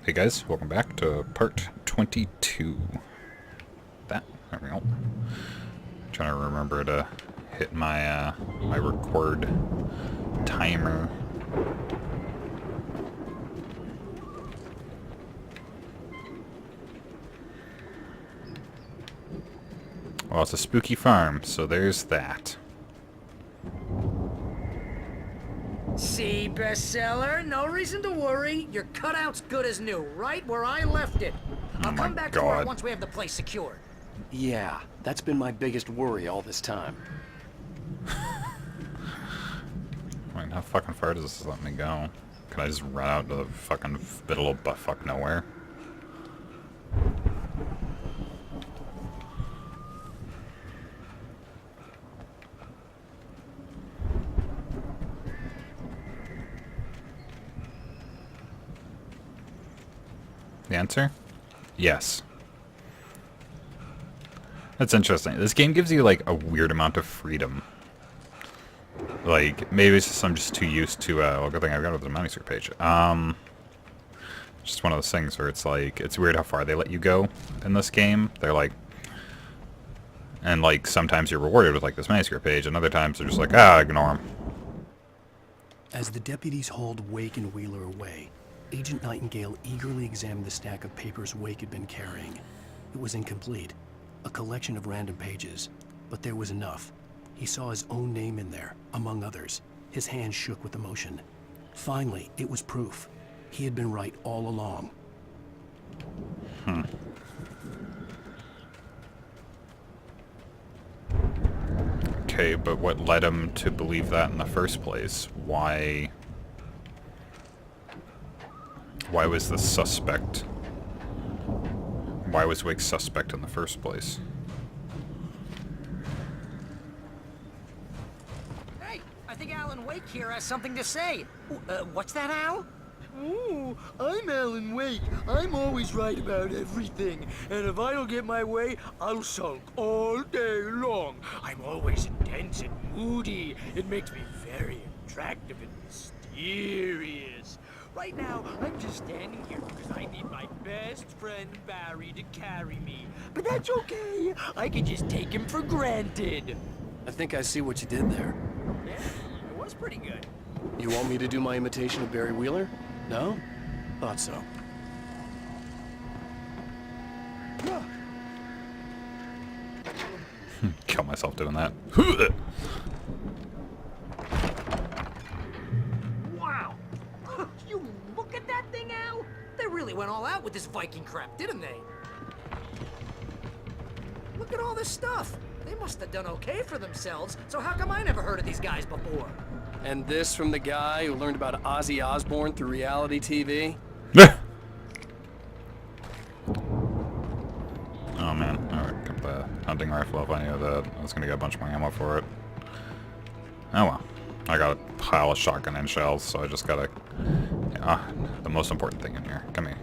Hey guys, welcome back to part 22. There we go. Trying to remember to hit my my record timer. Well, it's a spooky farm, so there's that. See, bestseller? No reason to worry. Your cutout's good as new, right where I left it. I'll come back for it once we have the place secured. Yeah, that's been my biggest worry all this time. Wait, how fucking far does this let me go? Can I just run out to the fucking middle of buttfuck nowhere? The answer? Yes. That's interesting. This game gives you, like, a weird amount of freedom. Like, maybe it's just I'm just too used to, well, good thing I've got it with the manuscript page. Just one of those things where it's like, it's weird how far they let you go in this game. They're like, and like, sometimes you're rewarded with, like, this manuscript page, and other times they're just like, ignore them. As the deputies hauled Wake and Wheeler away, Agent Nightingale eagerly examined the stack of papers Wake had been carrying. It was incomplete, a collection of random pages, but there was enough. He saw his own name in there, among others. His hand shook with emotion. Finally, it was proof. He had been right all along. Okay, but what led him to believe that in the first place? Why was the suspect... Why was Wake suspect in the first place? Hey, I think Alan Wake here has something to say. What's that, Al? Ooh, I'm Alan Wake. I'm always right about everything. And if I don't get my way, I'll sulk all day long. I'm always intense and moody. It makes me very attractive and mysterious. Right now, I'm just standing here because I need my best friend Barry to carry me. But that's okay. I can just take him for granted. I think I see what you did there. Yeah, it was pretty good. You want me to do my imitation of Barry Wheeler? No? Thought so. Kill myself doing that. Wow! You look at that thing, Al? They really went all out with this Viking crap, didn't they? Look at all this stuff. They must have done okay for themselves, so how come I never heard of these guys before? And this from the guy who learned about Ozzy Osbourne through reality TV? Oh man, I picked up the hunting rifle if I knew that. I was gonna get a bunch more ammo for it. Oh well. I got a pile of shotgun and shells, so I just gotta... the most important thing in here. Come here.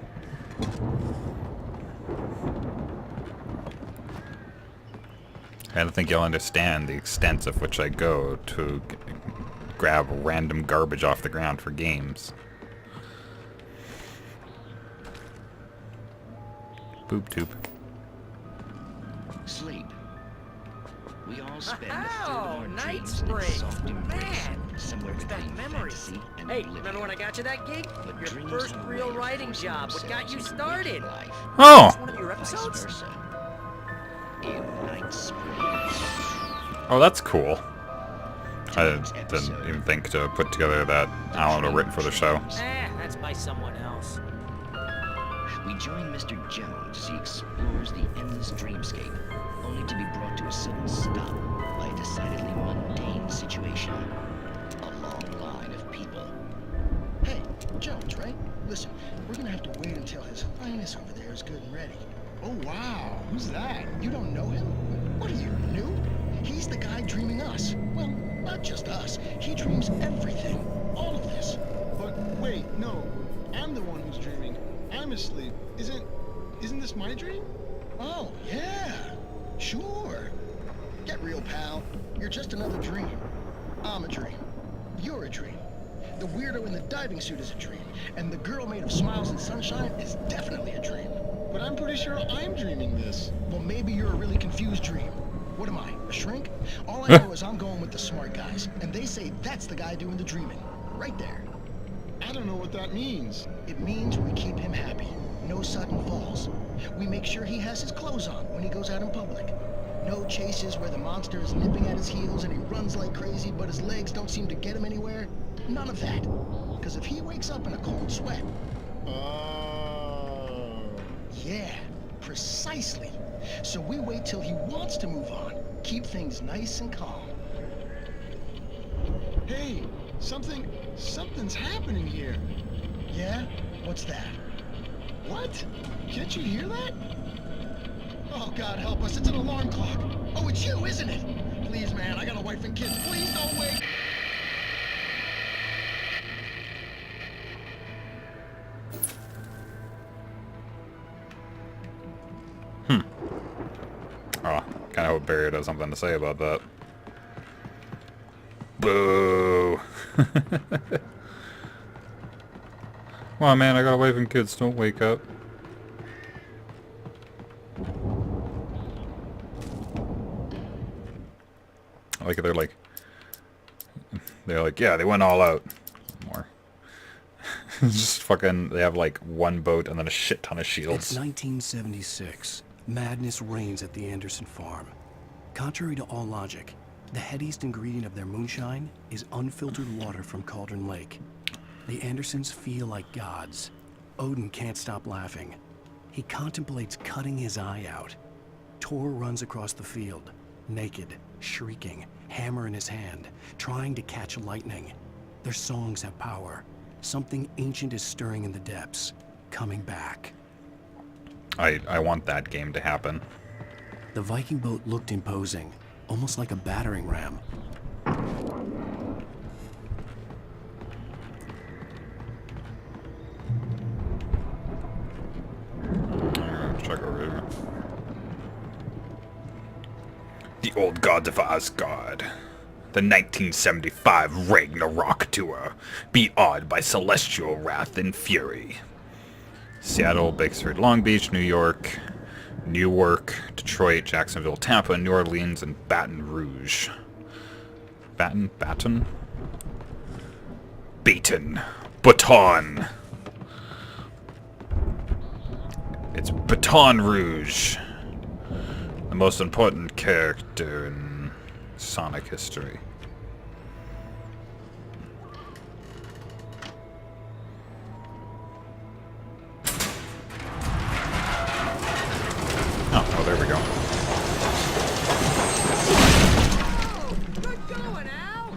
I don't think you'll understand the extent of which I go to grab random garbage off the ground for games. Boop toop. Sleep. We all spend a third of Oh, our night dreams in spring. soft embrace, Man, somewhere brings back between memories. fantasy and Hey, oblivion. remember when I got you that gig? But Your dreams first have a real way of writing forcing job. What got themselves you into started? waking life, Oh! One of your vice episodes? versa. In Night Spring. Oh, that's cool. I didn't even think to put together that Alan had written for the show. That's by someone else. We join Mr. Jones as he explores the endless dreamscape, only to be brought to a sudden stop by a decidedly mundane situation. A long line of people. Hey, Jones, right? Listen, we're gonna have to wait until His Highness over there is good and ready. Oh, wow. Who's that? You don't know him? What are you, new? He's the guy dreaming us. Well, not just us. He dreams everything. All of this. But wait, no. I'm the one who's dreaming. I'm asleep. Isn't this my dream? Oh, yeah. Sure. Get real, pal. You're just another dream. I'm a dream. You're a dream. The weirdo in the diving suit is a dream. And the girl made of smiles and sunshine is definitely a dream. But I'm pretty sure I'm dreaming this. Well, maybe you're a really confused dream. What am I, a shrink? All I know is I'm going with the smart guys, and they say that's the guy doing the dreaming. Right there. I don't know what that means. It means we keep him happy. No sudden falls. We make sure he has his clothes on when he goes out in public. No chases where the monster is nipping at his heels and he runs like crazy, but his legs don't seem to get him anywhere. None of that. Because if he wakes up in a cold sweat... Oh. Yeah, precisely. So we wait till he wants to move on. Keep things nice and calm. Hey, something's happening here. Yeah? What's that? What? Can't you hear that? Oh, God help us, it's an alarm clock. Oh, it's you, isn't it? Please, man, I got a wife and kids. Please don't wake... Oh, kind of hope Barry has something to say about that. Boo! Come on, man, I got a wife and kids. Don't wake up. I like it. They're like, yeah, they went all out. More. Just fucking, they have like one boat and then a shit ton of shields. It's 1976. Madness reigns at the Anderson farm. Contrary to all logic, the headiest ingredient of their moonshine is unfiltered water from Cauldron Lake. The Andersons feel like gods. Odin can't stop laughing. He contemplates cutting his eye out. Tor runs across the field, naked, shrieking, hammer in his hand, trying to catch lightning. Their songs have power. Something ancient is stirring in the depths, coming back. I want that game to happen. The Viking boat looked imposing, almost like a battering ram. Check over here. The Old Gods of Asgard. The 1975 Ragnarok Tour. Be awed by celestial wrath and fury. Seattle, Bakersfield, Long Beach, New York, Newark, Detroit, Jacksonville, Tampa, New Orleans, and Baton Rouge. Baton? Baton. It's Baton Rouge. The most important character in Sonic history. Oh, well, there we go. Good going, Al!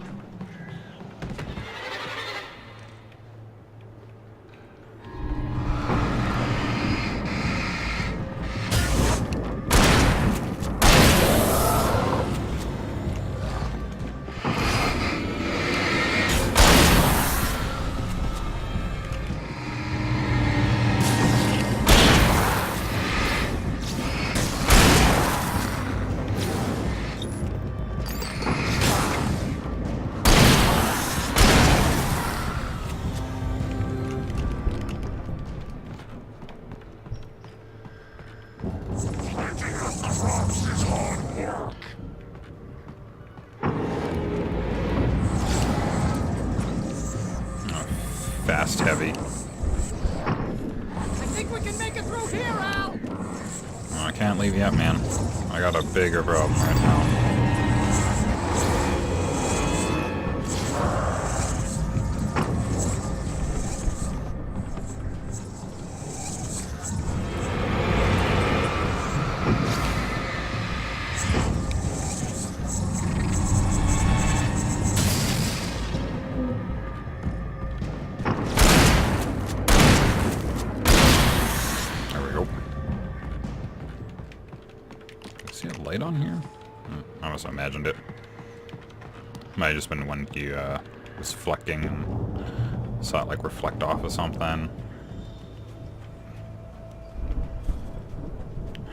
Fast, heavy. I think we can make it through here, Al! Oh, I can't leave yet, man. I got a bigger problem right now. See a light on here? I must have imagined it. Might have just been when he was flecking and saw it like reflect off of something.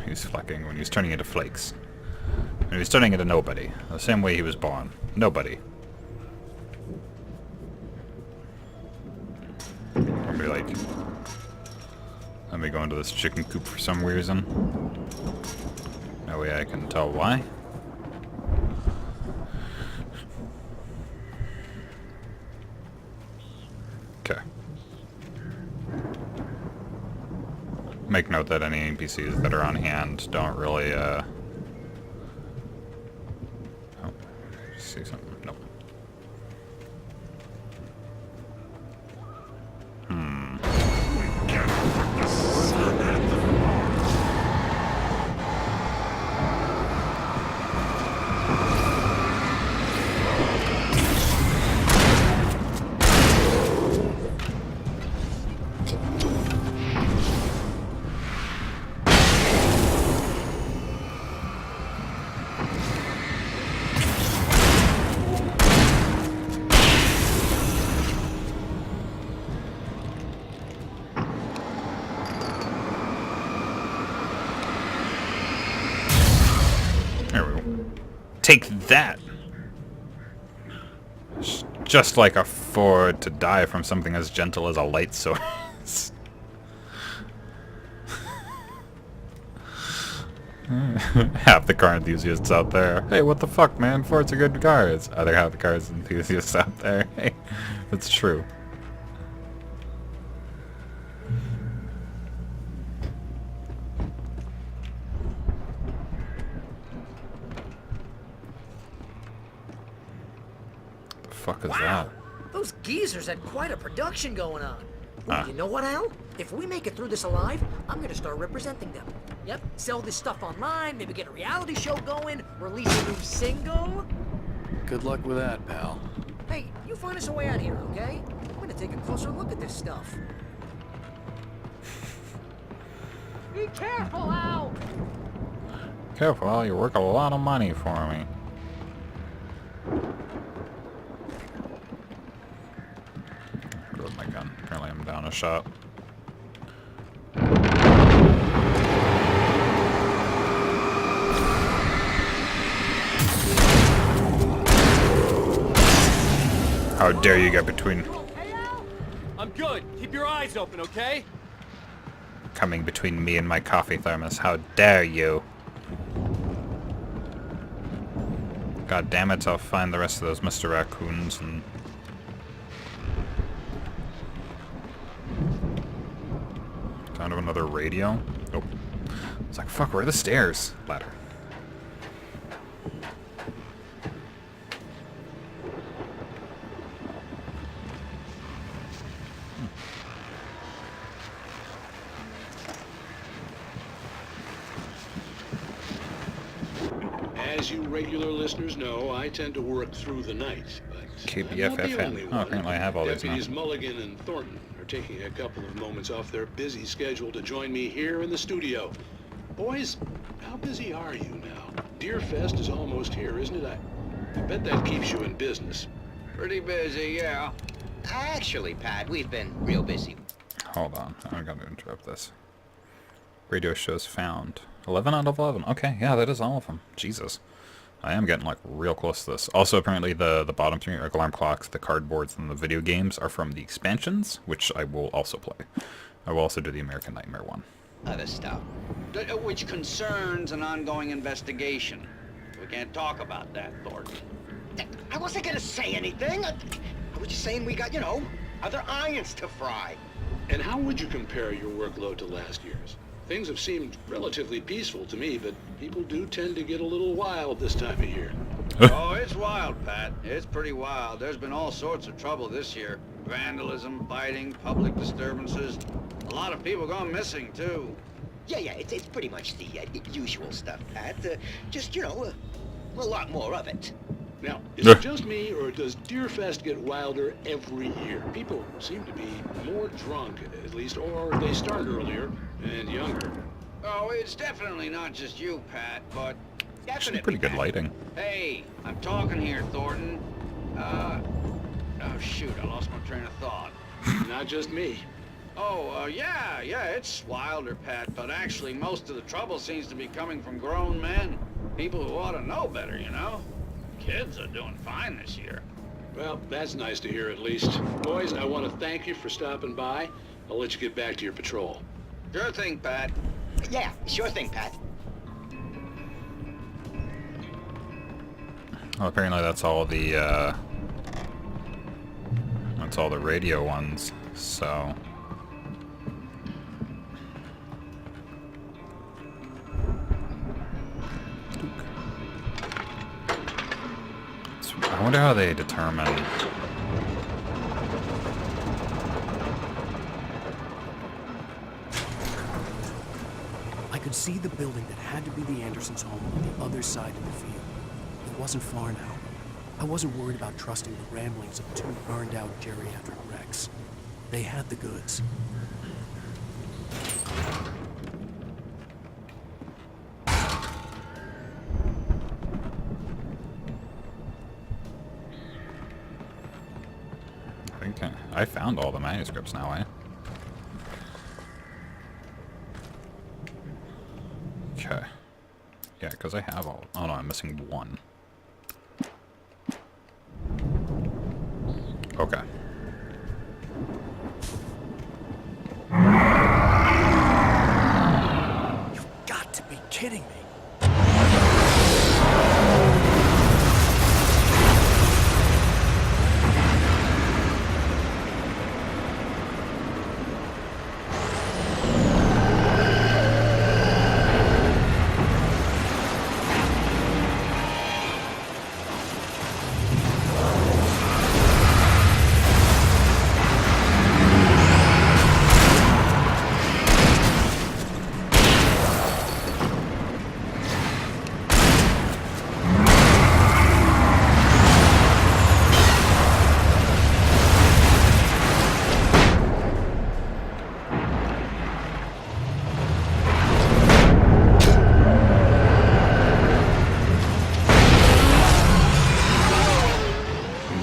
He was flecking when he was turning into flakes. And he was turning into nobody. The same way he was born. Nobody. Let me go into this chicken coop for some reason. No way I can tell why. Okay. Make note that any NPCs that are on hand don't really, Oh, see something? Nope. There we go. Take that! Just like afford to die from something as gentle as a light source. Half the car enthusiasts out there. Hey, what the fuck, man? Ford's a good cars. Other half the cars enthusiasts out there. Hey, it's true. The fuck is that? Those geezers had quite a production going on. Ooh, you know what, Al? If we make it through this alive, I'm gonna start representing them. Yep, sell this stuff online, maybe get a reality show going, release a new single. Good luck with that, pal. Hey, you find us a way out here, okay? I'm gonna take a closer look at this stuff. Be careful, Al! Careful, Al, you work a lot of money for me. Reload my gun. Apparently I'm down a shot. How dare you get between... Hey, Al? I'm good. Keep your eyes open, okay? Coming between me and my coffee thermos. How dare you? God damn it, I'll find the rest of those Mr. Raccoons and... Kind of another radio. Oh. It's like, fuck, where are the stairs? Ladder. As you regular listeners know, I tend to work through the night, but I'm not the KBFFM. only Oh, one. apparently I have all these now. Deputies Mulligan and Thornton are taking a couple of moments off their busy schedule to join me here in the studio. Boys, how busy are you now? Deerfest is almost here, isn't it? I bet that keeps you in business. Pretty busy, yeah. Actually, Pat, we've been real busy. Hold on, I'm gonna interrupt this. Radio shows found. 11 out of 11. Okay, yeah, that is all of them. Jesus. I am getting, like, real close to this. Also, apparently, the bottom three, like alarm clocks, the cardboards, and the video games are from the expansions, which I will also play. I will also do the American Nightmare one. Other stuff. Which concerns an ongoing investigation. We can't talk about that, Thornton. I wasn't gonna say anything. I was just saying we got, you know, other irons to fry. And how would you compare your workload to last year's? Things have seemed relatively peaceful to me, but people do tend to get a little wild this time of year. Oh, it's wild, Pat. It's pretty wild. There's been all sorts of trouble this year. Vandalism, fighting, public disturbances. A lot of people gone missing, too. Yeah, it's pretty much the usual stuff, Pat. Just, you know, a lot more of it. Now, is it just me, or does Deerfest get wilder every year? People seem to be more drunk, at least, or they start earlier and younger. Oh, it's definitely not just you, Pat, but Actually, definitely, pretty good Pat. lighting. Hey, I'm talking here, Thornton. Oh, shoot, I lost my train of thought. Not just me. Oh, yeah, it's wilder, Pat, but actually most of the trouble seems to be coming from grown men. People who ought to know better, you know? Kids are doing fine this year. Well, that's nice to hear at least. Boys, I want to thank you for stopping by. I'll let you get back to your patrol. Sure thing, Pat. Yeah, sure thing, Pat. Well, apparently that's all the radio ones, so... I wonder how they determine... I could see the building that had to be the Andersons' home on the other side of the field. It wasn't far now. I wasn't worried about trusting the ramblings of two burned-out geriatric wrecks. They had the goods. I think I found all the manuscripts now, eh? Okay. Yeah, because I have all... Oh no, I'm missing one. Okay. You've got to be kidding me.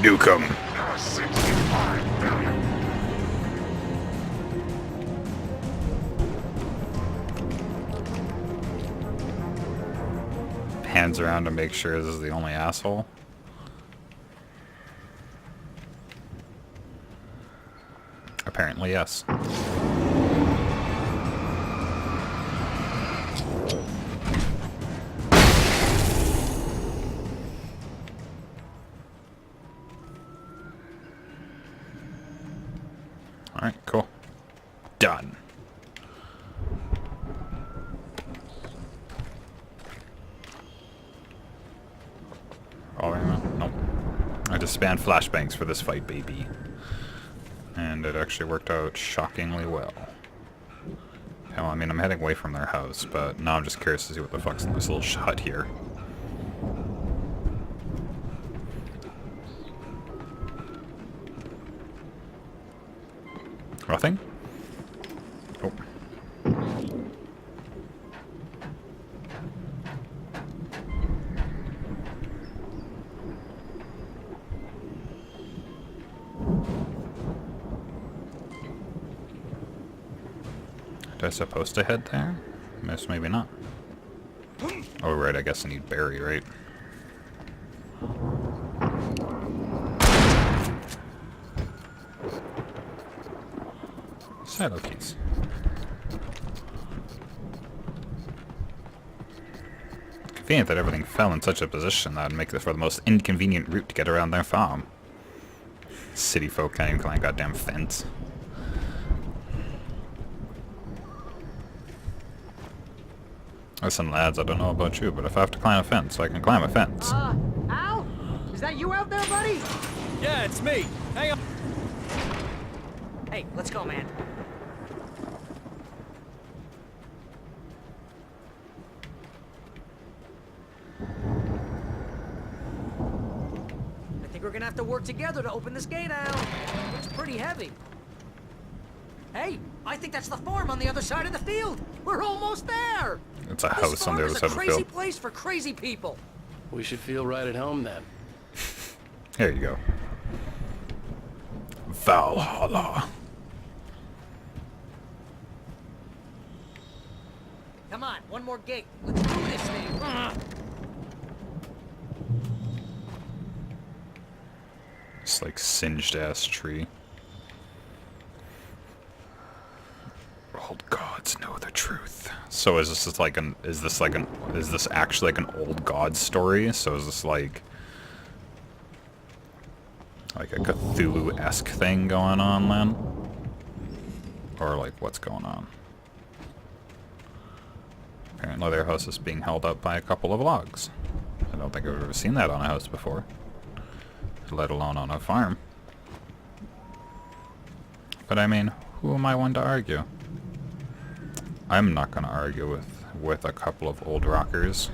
Nuke 'em. Hands around to make sure this is the only asshole. Apparently, yes. Alright, cool. Done. Oh, nope. I just spanned flashbangs for this fight, baby. And it actually worked out shockingly well. Okay, well, I mean, I'm heading away from their house, but now I'm just curious to see what the fuck's in this little hut here. Nothing? Oh. Am I supposed to head there? Maybe not. Oh, right, I guess I need Barry, right? Silo keys. Convenient that everything fell in such a position that would make this for the most inconvenient route to get around their farm. City folk can't even climb a goddamn fence. Listen, lads, I don't know about you, but if I have to climb a fence, I can climb a fence. Al? Is that you out there, buddy? Yeah, it's me. Hang on. Hey, let's go, man. I think we're gonna have to work together to open this gate, Al. Looks pretty heavy. Hey, I think that's the farm on the other side of the field. We're almost there. It's a house on the other side of the This farm is a crazy field. place for crazy people. We should feel right at home then. Here you go. Valhalla. Come on, one more gate. Let's do this thing. It's like singed ass tree. Old gods know the truth. So is this just like an? Is this actually like an old god story? So is this like a Cthulhu-esque thing going on then? Or like what's going on? Apparently their house is being held up by a couple of logs. I don't think I've ever seen that on a house before, let alone on a farm. But I mean, who am I one to argue? I'm not gonna argue with a couple of old rockers.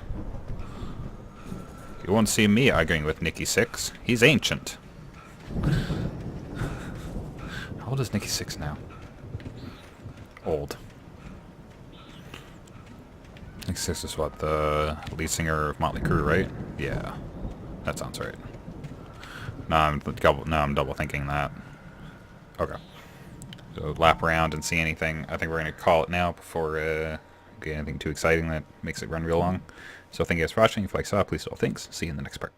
You won't see me arguing with Nicky Six. He's ancient. How old is Nicky Six now? Old. Nicky Six is what, the lead singer of Motley Crue, right? Yeah, that sounds right. No, I'm double thinking that. Okay. So lap around and see anything. I think we're going to call it now before get anything too exciting that makes it run real long. So thank you guys for watching. If you like saw, please do all thanks. See you in the next part.